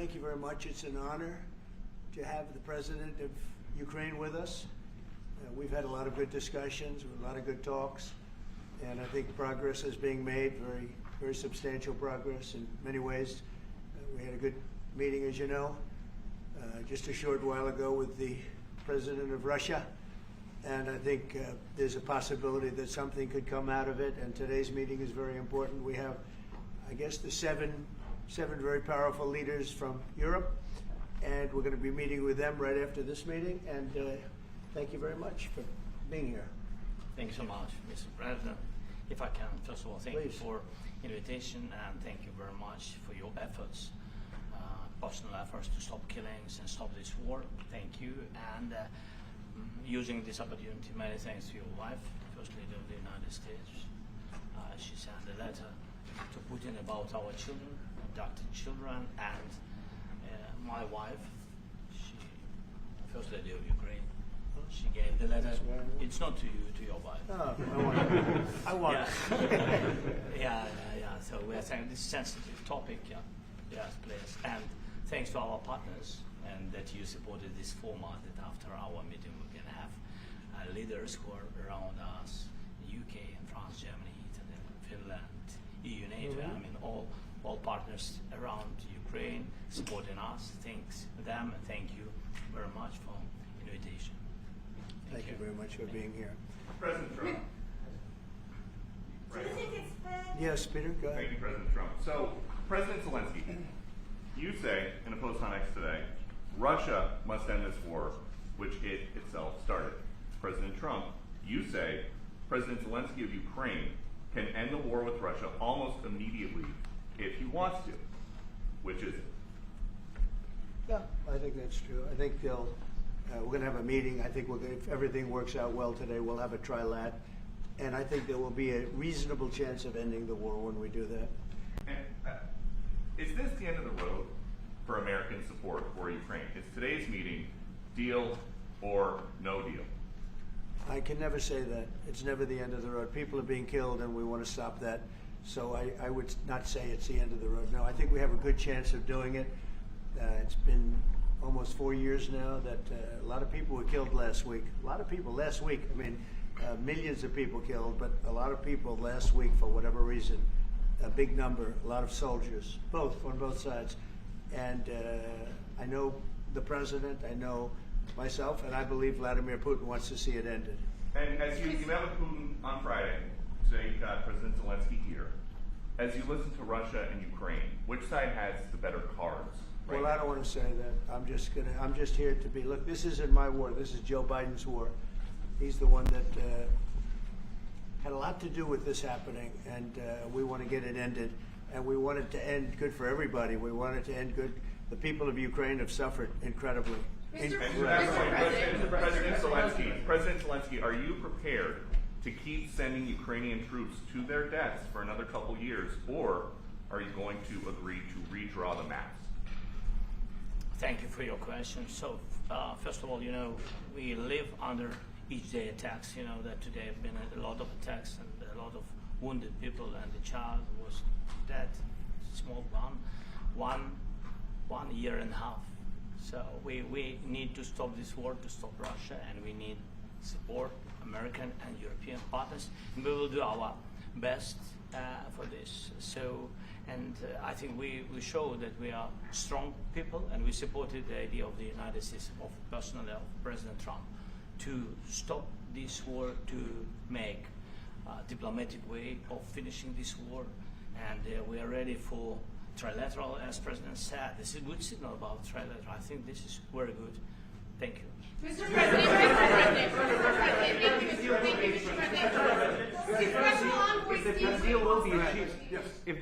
thank you very much. It's an honor to have the President of Ukraine with us. We've had a lot of good discussions, a lot of good talks, and I think progress is being made, very substantial progress in many ways. We had a good meeting, as you know, just a short while ago with the President of Russia, and I think there's a possibility that something could come out of it, and today's meeting is very important. We have, I guess, the seven very powerful leaders from Europe, and we're going to be meeting with them right after this meeting, and thank you very much for being here. Thank you so much, Mr. President. If I can, first of all, thank Please. you for invitation, and thank you very much for your efforts, personal efforts to stop killings and stop this war. Thank you. And using this opportunity, many thanks to your wife, First Lady of the United States. She sent a letter to Putin about our children, abducted children, and my wife, she, First Lady of Ukraine, she gave the letter. It's not to you, to your wife. Oh, I want it. Yeah. So we are saying this sensitive topic, yes, please. And thanks to our partners, and that you supported this format, that after our meeting we can have leaders who are around us, UK and France, Germany, Italy, Finland, EU, NATO, I mean all partners around Ukraine supporting us. Thanks them, and thank you very much for invitation. Thank you very much for being here. President Trump. Yes, Peter, go ahead. Thank you, President Trump. So, President Zelenskyy, you say in a post on X today, Russia must end this war, which it itself started. President Trump, you say President Zelenskyy of Ukraine can end the war with Russia almost immediately if he wants to. Which is it? Yeah, I think that's true. I think they'll. We're going to have a meeting. I think if everything works out well today, we'll have a trilat, and I think there will be a reasonable chance of ending the war when we do that. And is this the end of the road for American support for Ukraine? Is today's meeting deal or no deal? I can never say that. It's never the end of the road. People are being killed, and we want to stop that. So I would not say it's the end of the road. No, I think we have a good chance of doing it. It's been almost 4 years now that a lot of people were killed last week. A lot of people last week. I mean, millions of people killed, but a lot of people last week for whatever reason. A big number, a lot of soldiers, on both sides. And I know the president, I know myself, and I believe Vladimir Putin wants to see it ended. And as you met with Putin on Friday, today you've got President Zelenskyy here. As you listen to Russia and Ukraine, which side has the better cards? Right Well, I don't want to say that. I'm just here to be. Look, this isn't my war. This is Joe Biden's war. He's the one that had a lot to do with this happening, and we want to get it ended. And we want it to end good for everybody. We want it to end good. The people of Ukraine have suffered incredibly. President Zelenskyy, are you prepared to keep sending Ukrainian troops to their deaths for another couple years, or are you going to agree to redraw the maps? Thank you for your question. So, first of all, we live under each day attacks. You know that today have been a lot of attacks and a lot of wounded people, and the child was dead, small one year and a half. So we need to stop this war, to stop Russia, and we need support, American and European partners, and we will do our best for this. So, and I think we show that we are strong people, and we supported the idea of the United States, of personally of President Trump, to stop this war, to make a diplomatic way of finishing this war, and we are ready for trilateral, as President said. This is a good signal about trilateral. I think this is very good. Thank you. Mr. President, if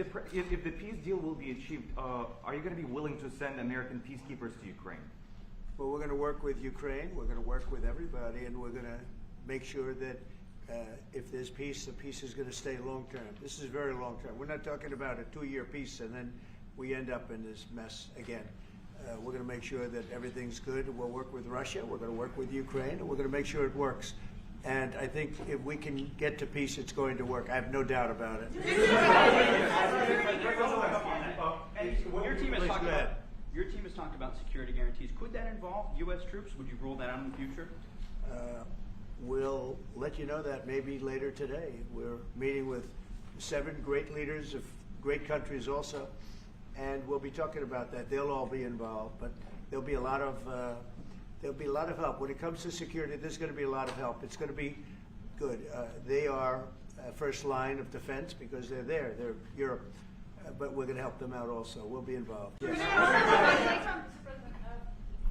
the peace deal will be achieved, are you going to be willing to send American peacekeepers to Ukraine? Well, we're going to work with Ukraine. We're going to work with everybody, and we're going to make sure that if there's peace, the peace is going to stay long term. This is very long term. We're not talking about a 2-year peace and then we end up in this mess again. We're going to make sure that everything's good. We'll work with Russia. We're going to work with Ukraine, and we're going to make sure it works. And I think if we can get to peace, it's going to work. I have no doubt about it. When your team is talking about Your team has talked about security guarantees. Could that involve U.S. troops? Would you rule that out in the future? We'll let you know that maybe later today. We're meeting with 7 great leaders of great countries also, and we'll be talking about that. They'll all be involved, but there'll be a lot of help when it comes to security. There's going to be a lot of help. It's going to be good. They are first line of defense because they're there. They're Europe, but we're going to help them out also. We'll be involved. Yes.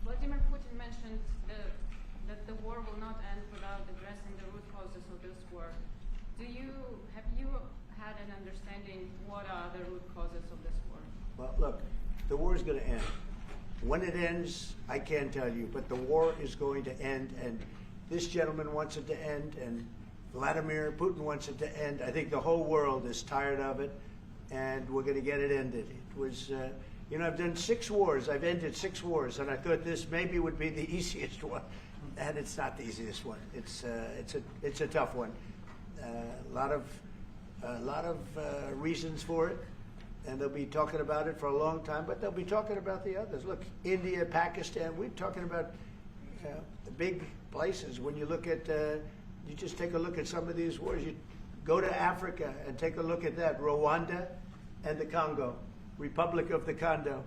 Vladimir Putin mentioned that the war will not end without addressing the root causes of this war. Have you had an understanding what are the root causes of this war? Well, look, the war is going to end. When it ends, I can't tell you, but the war is going to end, and this gentleman wants it to end, and Vladimir Putin wants it to end. I think the whole world is tired of it, and we're going to get it ended. It was, I've done 6 wars. I've ended 6 wars, and I thought this maybe would be the easiest one, and it's not the easiest one. It's a tough one. A lot of reasons for it. And they'll be talking about it for a long time, but they'll be talking about the others. Look, India, Pakistan, we're talking about the big places. When you look at, you just take a look at some of these wars. You go to Africa and take a look at that. Rwanda and the Congo, Republic of the Congo.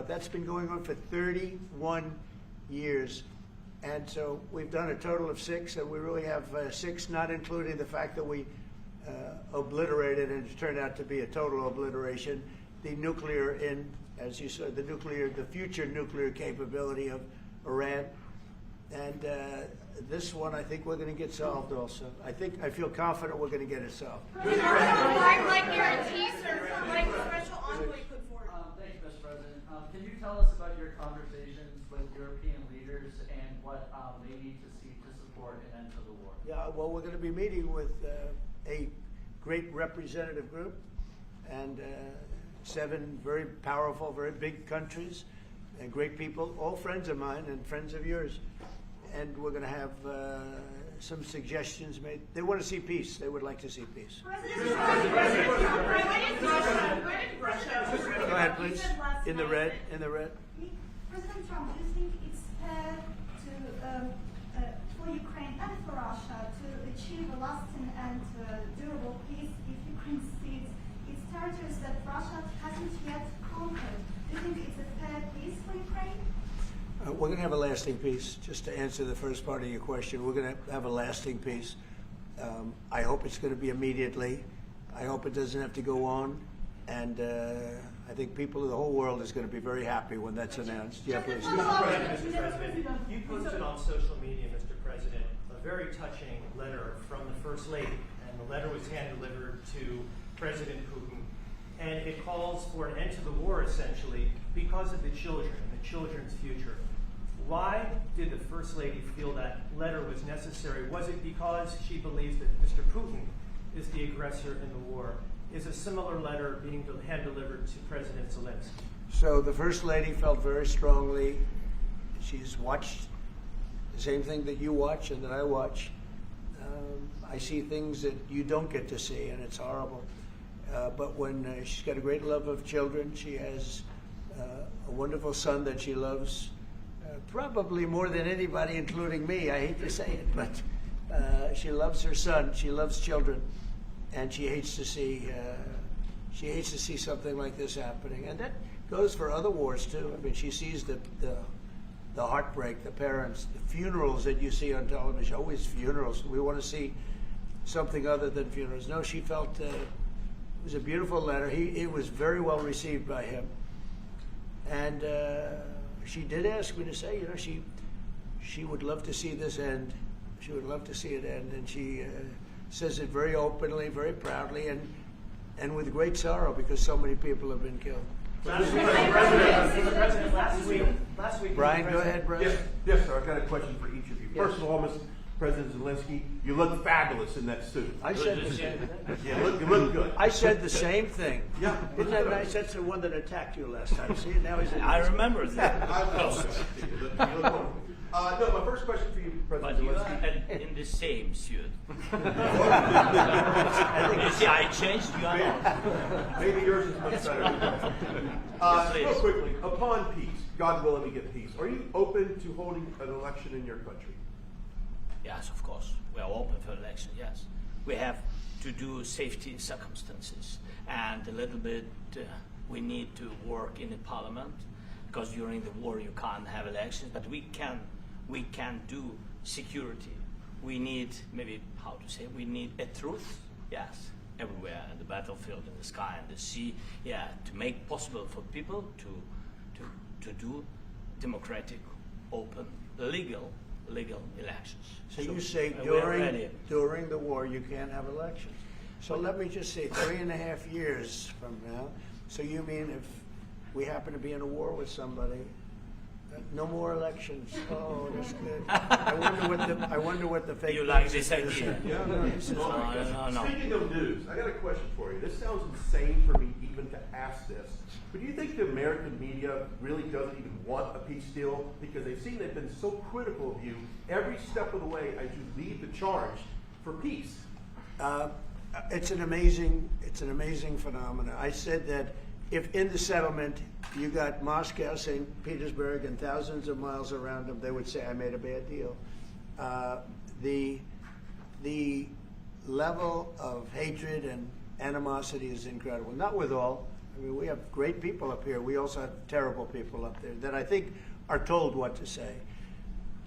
That's been going on for 31 years. And so we've done a total of 6, and we really have 6, not including the fact that we obliterated, and it turned out to be a total obliteration, the nuclear, as you said, the future nuclear capability of Iran. And this one, I think we're going to get solved also. I feel confident we're going to get it solved. Like guarantees or like special envoy put forward? Thanks, Mr. President. Can you tell us about your conversations with European leaders and what they need to see to support an end to the war? Yeah, well, we're going to be meeting with a great representative group and 7 very powerful, very big countries and great people, all friends of mine and friends of yours. And we're going to have some suggestions made. They want to see peace. They would like to see peace. Go ahead, please. In the red. President Trump, do you think it's fair for Ukraine and for Russia to achieve a lasting and durable peace if Ukraine cedes its territories that Russia hasn't yet conquered? Do you think it's a fair peace for Ukraine? We're going to have a lasting peace. Just to answer the first part of your question, we're going to have a lasting peace. I hope it's going to be immediately. I hope it doesn't have to go on. And I think people of the whole world is going to be very happy when that's announced. Yeah, please. Mr. President, you posted on social media, Mr. President, a very touching letter from the First Lady, and the letter was hand-delivered to President Putin, and it calls for an end to the war, essentially, because of the children and the children's future. Why did the First Lady feel that letter was necessary? Was it because she believes that Mr. Putin is the aggressor in the war? Is a similar letter being hand-delivered to President Zelensky? So the First Lady felt very strongly. She's watched the same thing that you watch and that I watch. I see things that you don't get to see, and it's horrible. But when she's got a great love of children, she has a wonderful son that she loves, probably more than anybody, including me. I hate to say it, but she loves her son. She loves children, and she hates to see something like this happening. And that goes for other wars too. I mean, she sees the heartbreak, the parents, the funerals that you see on television. Always funerals. We want to see something other than funerals. No, she felt it was a beautiful letter. It was very well received by him, and she did ask me to say, she would love to see this end. She would love to see it end, and she says it very openly, very proudly, and with great sorrow because so many people have been killed. Mr. President, last week. Brian, go ahead, Brian. Yes, sir. I've got a question for each of you. First of all, Mr. President Zelensky, you look fabulous in that suit. I said You look good. I said the same thing. Yeah. Isn't that nice? That's the one that attacked you last time. See, now he's. I remember that. You look wonderful. No, my first question for you, President But you Zelensky. are in the same suit. I think You see, I changed, you are not. Maybe yours is much better. Yes, Real please. quickly, upon peace, God willing, we get peace. Are you open to holding an election in your country? Yes, of course. We are open for election, yes. We have to do safety circumstances. And a little bit, we need to work in the parliament, because during the war you can't have elections, but we can do security. We need, maybe, how to say, we need a truth, yes, everywhere, in the battlefield, in the sky, in the sea, yeah, to make possible for people to do democratic, open, legal elections. So you say we are ready. during the war you can't have elections. So let me just say 3.5 years from now. So you mean if we happen to be in a war with somebody, no more elections? Oh, that's good. I wonder what the fake You like news this is gonna idea? say. No, this is No. Speaking of news, I got a question for you. This sounds insane for me even to ask this. But do you think the American media really doesn't even want a peace deal? Because they've seen they've been so critical of you every step of the way as you lead the charge for peace. It's an amazing phenomenon. I said that if in the settlement you got Moscow, St. Petersburg, and thousands of miles around them, they would say, I made a bad deal. The level of hatred and animosity is incredible. Not with all. I mean, we have great people up here. We also have terrible people up there that I think are told what to say.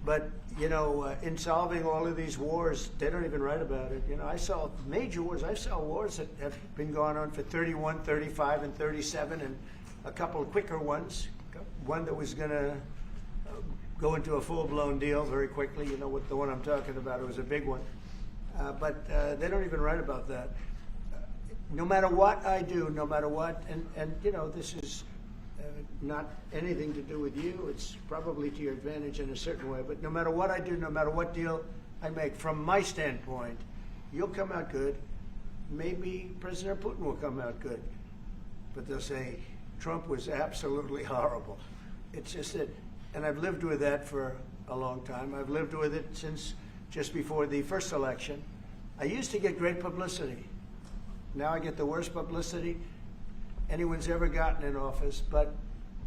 But, you know, in solving all of these wars, they don't even write about it. You know, I saw major wars. I saw wars that have been going on for 31, 35, and 37, and a couple of quicker ones. One that was going to go into a full-blown deal very quickly. You know what the one I'm talking about. It was a big one. But they don't even write about that. No matter what I do, no matter what, and you know, this is not anything to do with you. It's probably to your advantage in a certain way. But no matter what I do, no matter what deal I make, from my standpoint, you'll come out good. Maybe President Putin will come out good. But they'll say, Trump was absolutely horrible. It's just that, and I've lived with that for a long time. I've lived with it since just before the first election. I used to get great publicity. Now I get the worst publicity anyone's ever gotten in office, but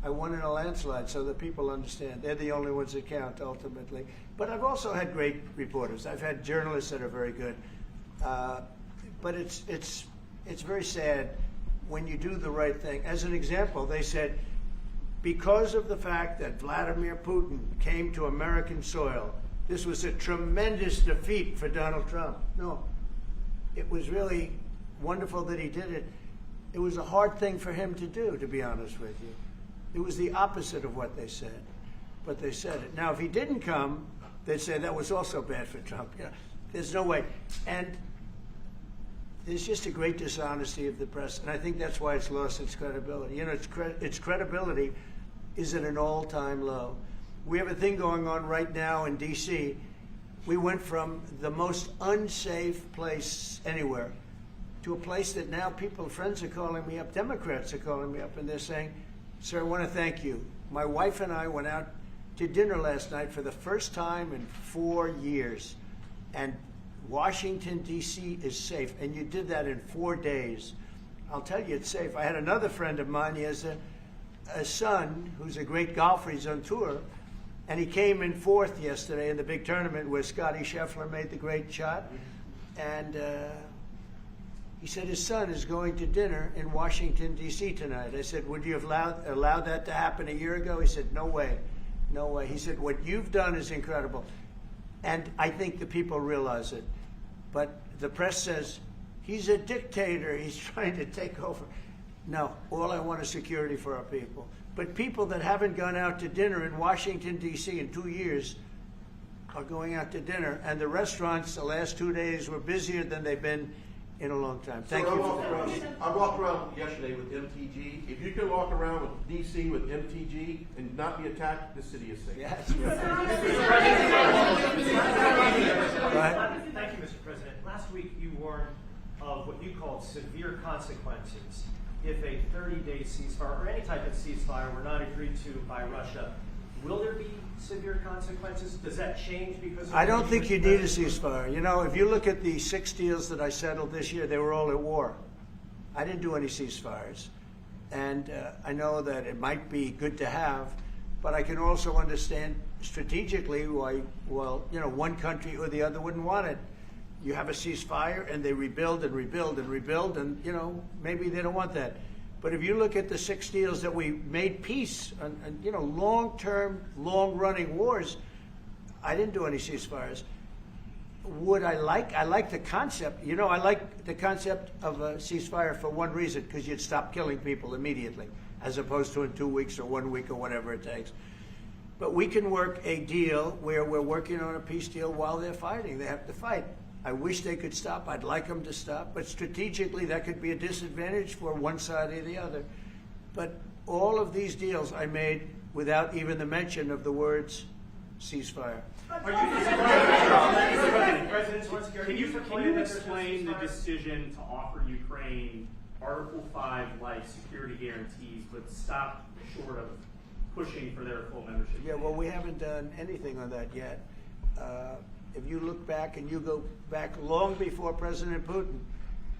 I won in a landslide, so that people understand. They're the only ones that count, ultimately. But I've also had great reporters. I've had journalists that are very good. But it's very sad when you do the right thing. As an example, they said, because of the fact that Vladimir Putin came to American soil, this was a tremendous defeat for Donald Trump. No, it was really wonderful that he did it. It was a hard thing for him to do, to be honest with you. It was the opposite of what they said, but they said it. Now, if he didn't come, they'd say that was also bad for Trump. You know, there's no way. And there's just a great dishonesty of the press, and I think that's why it's lost its credibility. You know, its credibility is at an all-time low. We have a thing going on right now in D.C. We went from the most unsafe place anywhere to a place that now friends are calling me up, Democrats are calling me up, and they're saying, sir, I want to thank you. My wife and I went out to dinner last night for the first time in 4 years, and Washington, D.C. is safe, and you did that in 4 days. I'll tell you, it's safe. I had another friend of mine, he has a son who's a great golfer, he's on tour, and he came in fourth yesterday in the big tournament where Scotty Scheffler made the great shot, and he said his son is going to dinner in Washington, D.C. tonight. I said, would you have allowed that to happen a year ago? He said, no way, no way. He said, what you've done is incredible. And I think the people realize it. But the press says, he's a dictator, he's trying to take over. No, all I want is security for our people. But people that haven't gone out to dinner in Washington, D.C. in 2 years are going out to dinner. And the restaurants the last 2 days were busier than they've been in a long time. Thank you for that. I walked around yesterday with MTG. If you can walk around with D.C. with MTG and not be attacked, the city is safe. Yes. Thank you, Mr. President. Last week you warned of what you called severe consequences if a 30-day ceasefire or any type of ceasefire were not agreed to by Russia. Will there be severe consequences? Does that change because of I the don't think you Ukraine need a president? ceasefire. You know, if you look at the 6 deals that I settled this year, they were all at war. I didn't do any ceasefires. And I know that it might be good to have, but I can also understand strategically why, well, you know, one country or the other wouldn't want it. You have a ceasefire and they rebuild and rebuild and rebuild, and, you know, maybe they don't want that. But if you look at the 6 deals that we made peace and you know, long-term, long-running wars, I didn't do any ceasefires. Would I like the concept. You know, I like the concept of a ceasefire for one reason, because you'd stop killing people immediately, as opposed to in 2 weeks or 1 week or whatever it takes. But we can work a deal where we're working on a peace deal while they're fighting. They have to fight. I wish they could stop. I'd like them to stop. But strategically, that could be a disadvantage for one side or the other. But all of these deals I made without even the mention of the words ceasefire. President Zelenskkiy, Can you explain the decision to offer Ukraine Article 5 like security guarantees, but stop short of pushing for their full membership? Yeah, well, we haven't done anything on that yet. If you look back and you go back long before President Putin,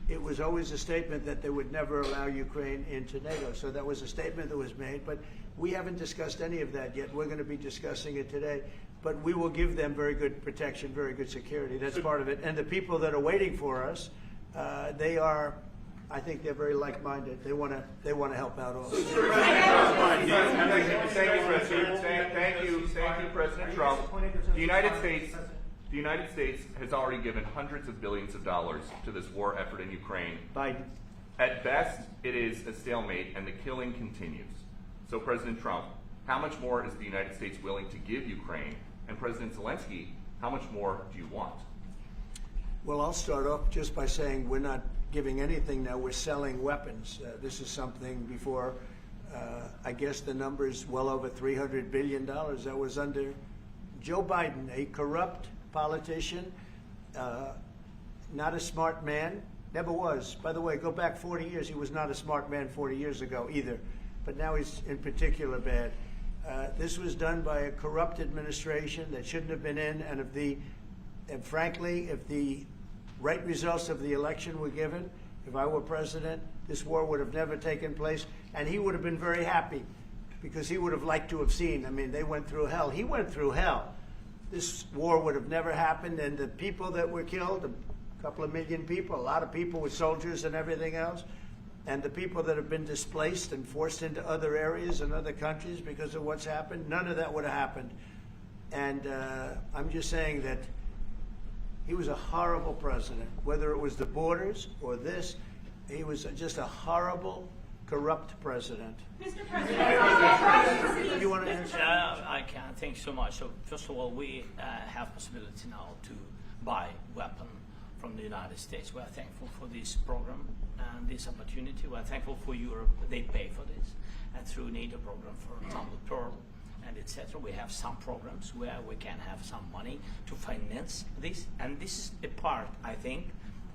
it was always a statement that they would never allow Ukraine into NATO. So that was a statement that was made, but we haven't discussed any of that yet. We're going to be discussing it today. But we will give them very good protection, very good security. That's part of it. And the people that are waiting for us, they are, I think they're very like-minded. They want to help out also. Thank you, President Trump. The United States has already given hundreds of billions of dollars to this war effort in Ukraine. Biden. At best, it is a stalemate, and the killing continues. So, President Trump, how much more is the United States willing to give Ukraine? And President Zelensky, how much more do you want? Well, I'll start off just by saying we're not giving anything now. We're selling weapons. This is something before, I guess the number is well over $300 billion. That was under Joe Biden, a corrupt politician, not a smart man, never was. By the way, go back 40 years. He was not a smart man 40 years ago either. But now he's in particular bad. This was done by a corrupt administration that shouldn't have been in, and frankly, if the right results of the election were given, if I were president, this war would have never taken place, and he would have been very happy, because he would have liked to have seen. I mean, they went through hell. He went through hell. This war would have never happened, and the people that were killed, a couple of million people, a lot of people with soldiers and everything else, and the people that have been displaced and forced into other areas and other countries because of what's happened, none of that would have happened. And I'm just saying that he was a horrible president, whether it was the borders or this. He was just a horrible, corrupt president. Mr. President, You want to answer? I can. Thank you so much. So first of all, we have possibility now to buy weapons from the United States. We are thankful for this program and this opportunity. We are thankful for Europe. They pay for this. And through NATO program for Tumbled Pearl and etc., we have some programs where we can have some money to finance this. And this is a part, I think,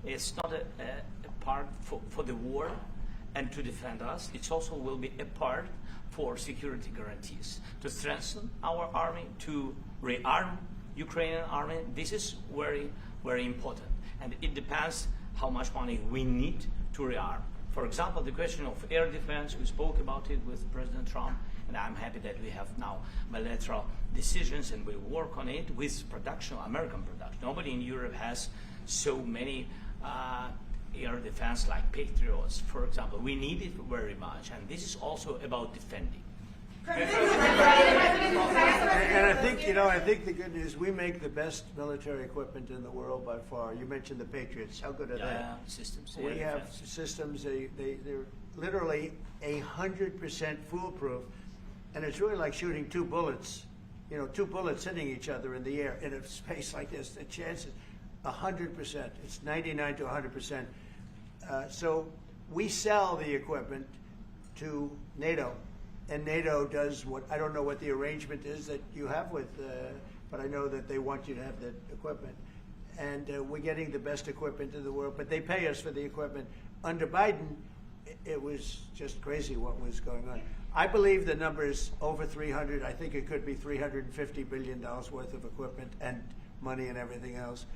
it's not a part for the war and to defend us. It also will be a part for security guarantees, to strengthen our army, to rearm Ukrainian army. This is very, very important. And it depends how much money we need to rearm. For example, the question of air defense, we spoke about it with President Trump, and I'm happy that we have now bilateral decisions and we work on it with production, American production. Nobody in Europe has so many air defense like Patriots, for example. We need it very much, and this is also about defending. And I think, you know, I think the good news, we make the best military equipment in the world by far. You mentioned the Patriots. How good are they? Systems. We have systems, they're literally 100% foolproof. And it's really like shooting two bullets, you know, two bullets hitting each other in the air in a space like this. The chance is 100%. It's 99 to 100%. So we sell the equipment to NATO. And NATO does what, I don't know what the arrangement is that you have with, but I know that they want you to have the equipment. And we're getting the best equipment in the world, but they pay us for the equipment. Under Biden, it was just crazy what was going on. I believe the number is over 300. I think it could be $350 billion worth of equipment and money and everything else.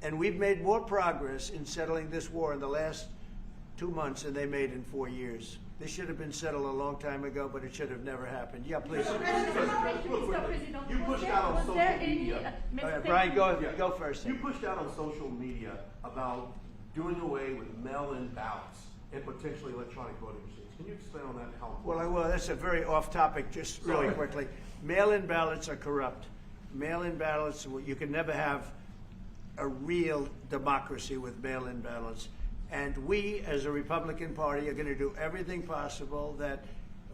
And we've made more progress in settling this war in the last 2 months than they made in 4 years. This should have been settled a long time ago, but it should have never happened. Yeah, please. You pushed out on social media. All right, Brian, go first. You pushed out on social media about doing away with mail-in ballots and potentially electronic voting machines. Can you explain on that? How? Well, that's a very off-topic. Just really quickly, mail-in ballots are corrupt. Mail-in ballots, you can never have a real democracy with mail-in ballots. And we, as a Republican Party, are going to do everything possible that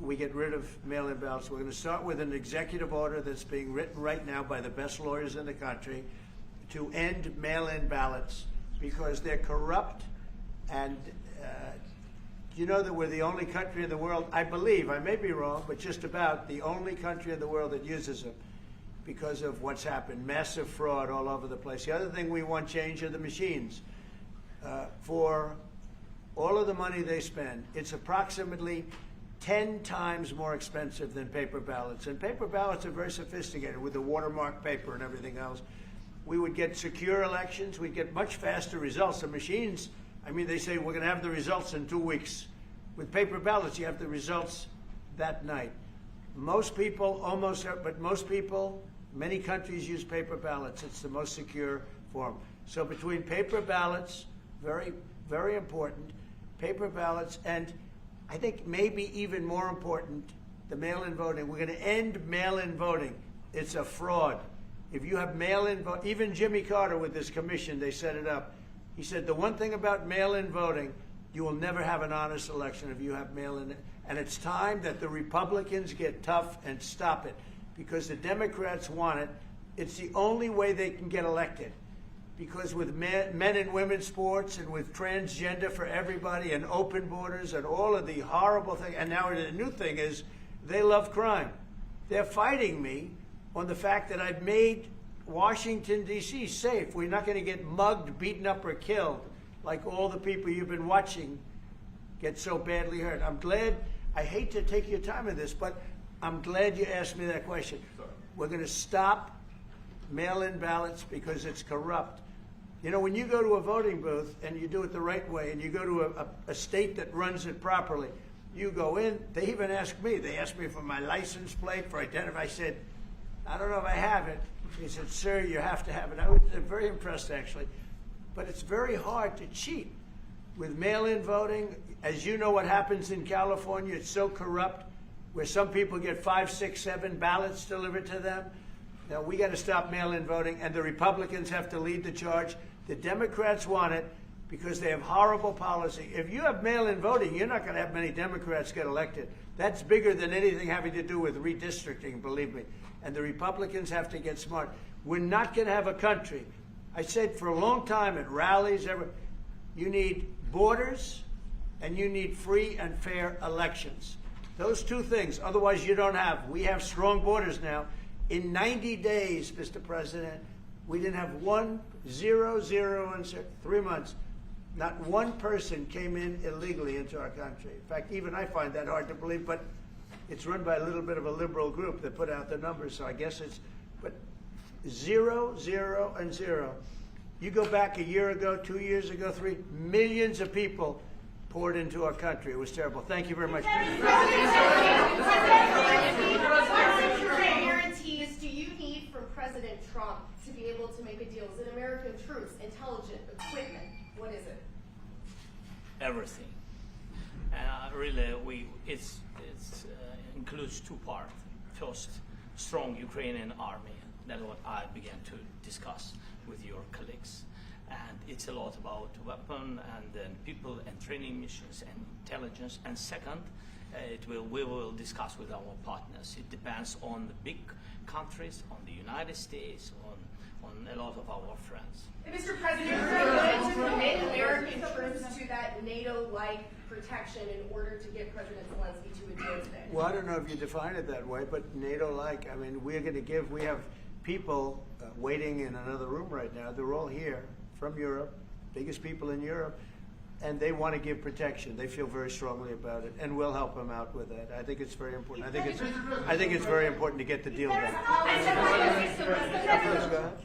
we get rid of mail-in ballots. We're going to start with an executive order that's being written right now by the best lawyers in the country to end mail-in ballots because they're corrupt. And you know that we're the only country in the world, I believe, I may be wrong, but just about the only country in the world that uses them because of what's happened. Massive fraud all over the place. The other thing we want change are the machines. For all of the money they spend, it's approximately 10 times more expensive than paper ballots. And paper ballots are very sophisticated with the watermark paper and everything else. We would get secure elections. We'd get much faster results. The machines, I mean, they say we're going to have the results in 2 weeks. With paper ballots, you have the results that night. Most people, many countries use paper ballots. It's the most secure form. So between paper ballots, very, very important, paper ballots, and I think maybe even more important, the mail-in voting. We're going to end mail-in voting. It's a fraud. If you have mail-in vote, even Jimmy Carter with this commission, they set it up. He said the one thing about mail-in voting, you will never have an honest election if you have mail-in. And it's time that the Republicans get tough and stop it because the Democrats want it. It's the only way they can get elected. Because with men and women's sports and with transgender for everybody and open borders and all of the horrible things, and now the new thing is they love crime. They're fighting me on the fact that I've made Washington, D.C. safe. We're not going to get mugged, beaten up, or killed like all the people you've been watching get so badly hurt. I'm glad, I hate to take your time in this, but I'm glad you asked me that question. We're going to stop mail-in ballots because it's corrupt. You know, when you go to a voting booth and you do it the right way and you go to a state that runs it properly, you go in, they even ask me. They asked me for my license plate, for identity. I said, I don't know if I have it. He said, sir, you have to have it. I was very impressed, actually. But it's very hard to cheat with mail-in voting. As you know what happens in California, it's so corrupt, where some people get 5, 6, 7 ballots delivered to them. Now, we got to stop mail-in voting, and the Republicans have to lead the charge. The Democrats want it because they have horrible policy. If you have mail-in voting, you're not going to have many Democrats get elected. That's bigger than anything having to do with redistricting, believe me. And the Republicans have to get smart. We're not going to have a country. I said for a long time at rallies, you need borders and you need free and fair elections. Those two things. Otherwise, you don't have. We have strong borders now. In 90 days, Mr. President, we didn't have 0 in 3 months. Not one person came in illegally into our country. In fact, even I find that hard to believe, but it's run by a little bit of a liberal group that put out the numbers, so I guess it's, but 0, 0, and 0. You go back a year ago, 2 years ago, 3 millions of people poured into our country. It was terrible. Thank you very much. What security guarantees do you need from President Trump to be able to make a deal? Is it American troops, intelligence, equipment? What is it? Everything. And really, it includes 2 parts. First, strong Ukrainian army. That's what I began to discuss with your colleagues. And it's a lot about weapon and then people and training missions and intelligence. And second, we will discuss with our partners. It depends on the big countries, on the United States, on a lot of our friends. Mr. President, are you willing to commit American troops to that NATO-like protection in order to get President Zelenskyy to a deal today? Well, I don't know if you define it that way, but NATO-like, I mean, we're going to give, we have people waiting in another room right now. They're all here from Europe, biggest people in Europe. and they want to give protection. They feel very strongly about it, and we'll help them out with that. I think it's very important. I think it's very important to get the deal done. Please go ahead.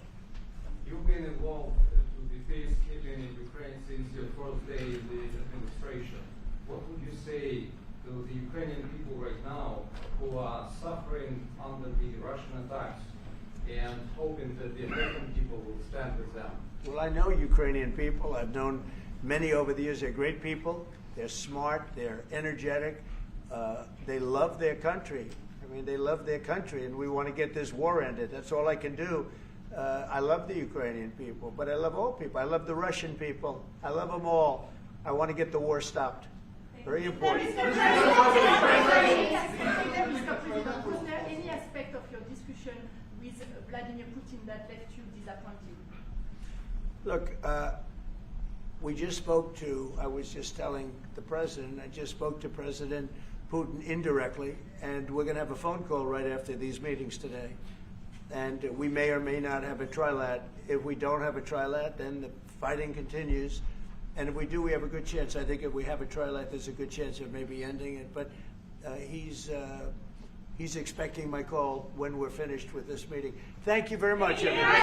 You've been involved to the peacekeeping in Ukraine since your first day in the administration. What would you say to the Ukrainian people right now who are suffering under the Russian attacks and hoping that the American people will stand with them? Well, I know Ukrainian people. I've known many over the years. They're great people. They're smart. They're energetic. They love their country. I mean, they love their country, and we want to get this war ended. That's all I can do. I love the Ukrainian people, but I love all people. I love the Russian people. I love them all. I want to get the war stopped. Very important. Was there any aspect of your discussion with Vladimir Putin that left you disappointed? Look, we just spoke to, I was just telling the president, I just spoke to President Putin indirectly, and we're going to have a phone call right after these meetings today. And we may or may not have a trilat. If we don't have a trilat, then the fighting continues. And if we do, we have a good chance. I think if we have a trilat, there's a good chance of maybe ending it. But he's expecting my call when we're finished with this meeting. Thank you very much, everybody.